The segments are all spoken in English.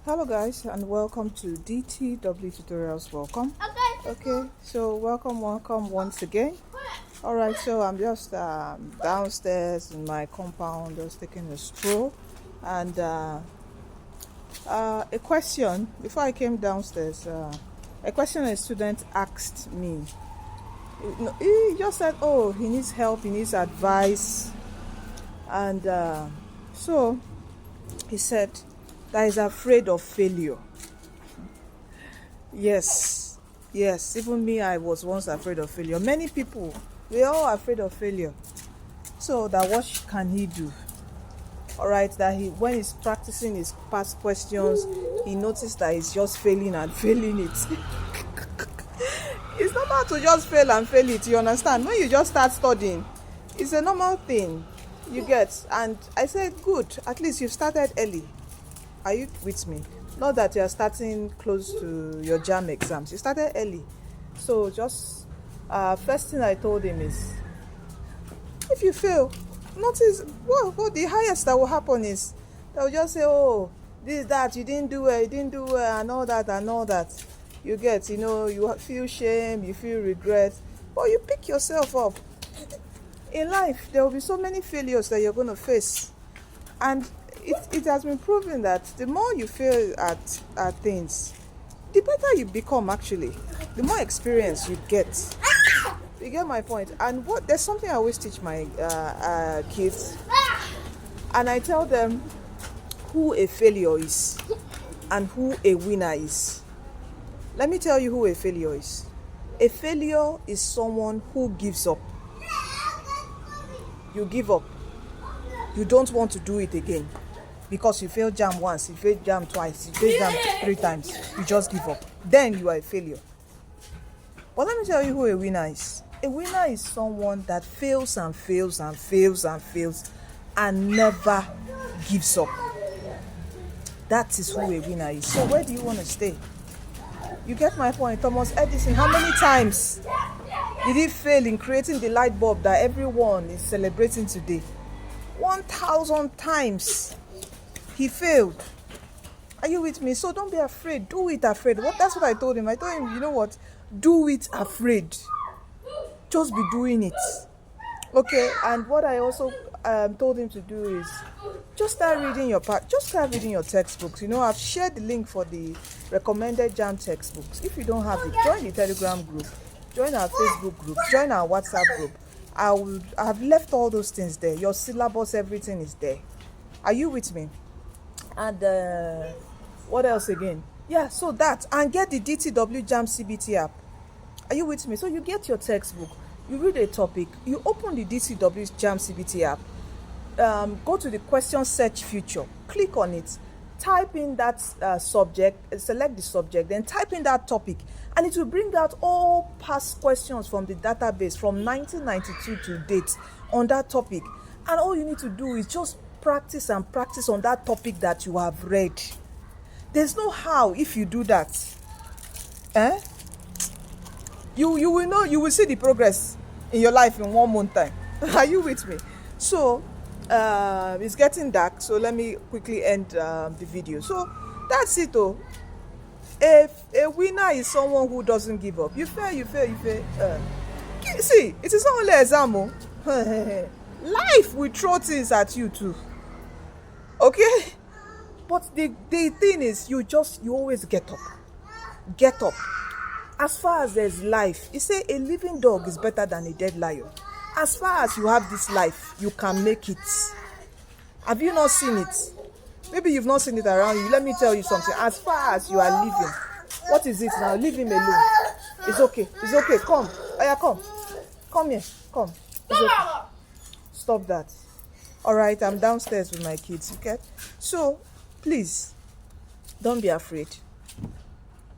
Hello guys and welcome to DTW tutorials. Welcome. Okay, so welcome once again. All right, so I'm just downstairs in my compound, just taking a stroll, and a question before I came downstairs. A question a student asked me. He just said, "Oh, he needs help, he needs advice," and so he said that he's afraid of failure. Yes, yes, even me, I was once afraid of failure. Many people, we're all afraid of failure. So that what can he do? All right, that he, when he's practicing his past questions, he noticed that he's just failing and failing it. It's normal to just fail and fail it, you understand? When you just start studying, it's a normal thing, you get. And I said, good, at least you've started early. Are you with me? Not that you're starting close to your JAM exams. You started early. So just first thing I told him is, if you fail, notice what the highest that will happen is they'll just say, oh, this, that, you didn't do it, and all that. You get, you feel shame, you feel regret, but you pick yourself up. In life, there will be so many failures that you're going to face. And it has been proven that the more you fail at things, the better you become, actually. The more experience you get. You get my point? And there's something I always teach my kids. And I tell them who a failure is and who a winner is. Let me tell you who a failure is. A failure is someone who gives up. You give up. You don't want to do it again. Because you failed JAM once, you failed JAM twice, you failed JAM 3 times, you just give up. Then you are a failure. But let me tell you who a winner is. A winner is someone that fails and fails and fails and fails and never gives up. That is who a winner is. So where do you want to stay? You get my point? Thomas Edison, how many times did he fail in creating the light bulb that everyone is celebrating today? 1,000 times. He failed. Are you with me? So don't be afraid. Do it afraid. That's what I told him. I told him, you know what? Do it afraid. Just be doing it. Okay. And what I also told him to do is just start reading your textbooks. I've shared the link for the recommended JAM textbooks. If you don't have it, join the Telegram group, join our Facebook group, join our WhatsApp group. I've left all those things there. Your syllabus, everything is there. Are you with me? And what else again? Yeah, so that, and get the DTW JAM CBT app. Are you with me? So you get your textbook, you read a topic, you open the DTW JAM CBT app, go to the question search feature, click on it, type in that subject, select the subject, then type in that topic, and it will bring out all past questions from the database from 1992 to date on that topic. And all you need to do is just practice and practice on that topic that you have read. There's no how if you do that. You will know, you will see the progress in your life in 1 month time. Are you with me? So it's getting dark, so let me quickly end the video. So that's it though. A winner is someone who doesn't give up. You fail. See, it is not only exam. Life will throw things at you too. Okay? But the thing is, you always get up. As far as there's life, you say a living dog is better than a dead lion. As far as you have this life, you can make it. Have you not seen it? Maybe you've not seen it around you. Let me tell you something. As far as you are living, what is it now? Leave him alone. It's okay. Come. Aya, come. Come here. Come. It's okay. Stop that. All right, I'm downstairs with my kids, okay? So, please, don't be afraid.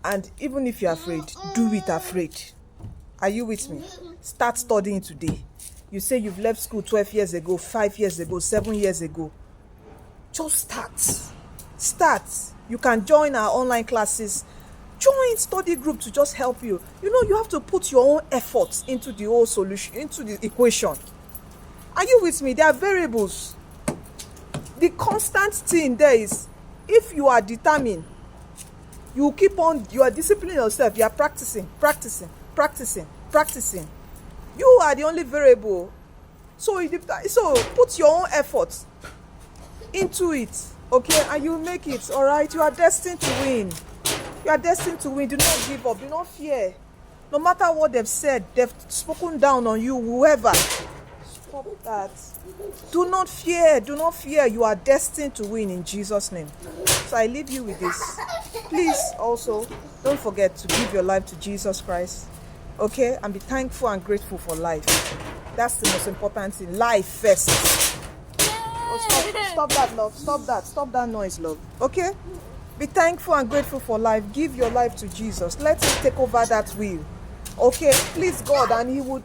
And even if you're afraid, do it afraid. Are you with me? Start studying today. You say you've left school 12 years ago, 5 years ago, 7 years ago. Just start. You can join our online classes. Join study group to just help you. You have to put your own efforts into the whole solution, into the equation. Are you with me? There are variables. The constant thing there is, if you are determined You keep on, you are disciplining yourself. You are practicing. You are the only variable. So put your own effort into it, okay, and you make it. All right, you are destined to win. Do not give up. Do not fear. No matter what they've said, they've spoken down on you, whoever. Stop that. Do not fear. You are destined to win in Jesus' name. So I leave you with this. Please also don't forget to give your life to Jesus Christ, okay, and be thankful and grateful for life. That's the most important thing. Life first. Stop that, love. Stop that noise, love. Okay? Be thankful and grateful for life. Give your life to Jesus. Let him take over that wheel. Okay? Please God, and he would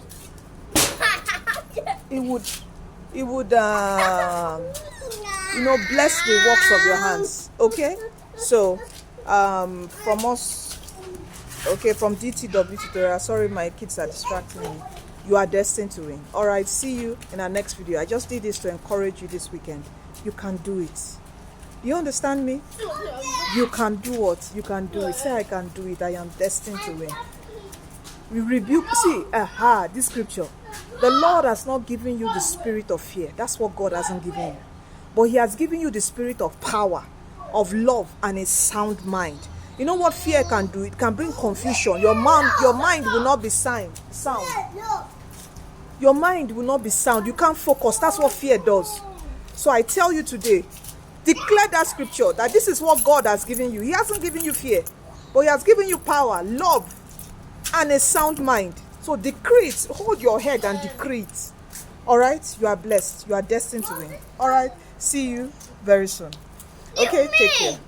bless the works of your hands. Okay? So from us, okay, from DTW tutorial. Sorry, my kids are distracting me. You are destined to win. All right, see you in our next video. I just did this to encourage you this weekend. You can do it. You understand me? You can do what? You can do it. Say, I can do it. I am destined to win. We rebuke. See, this scripture. The Lord has not given you the spirit of fear. That's what God hasn't given you. But he has given you the spirit of power, of love, and a sound mind. You know what fear can do? It can bring confusion. Your mind will not be sound. Your mind will not be sound. You can't focus. That's what fear does. So I tell you today, declare that scripture, that this is what God has given you. He hasn't given you fear, but he has given you power, love, and a sound mind. So decree it. Hold your head and decree it. All right? You are blessed. You are destined to win. All right? See you very soon. Okay? Take care.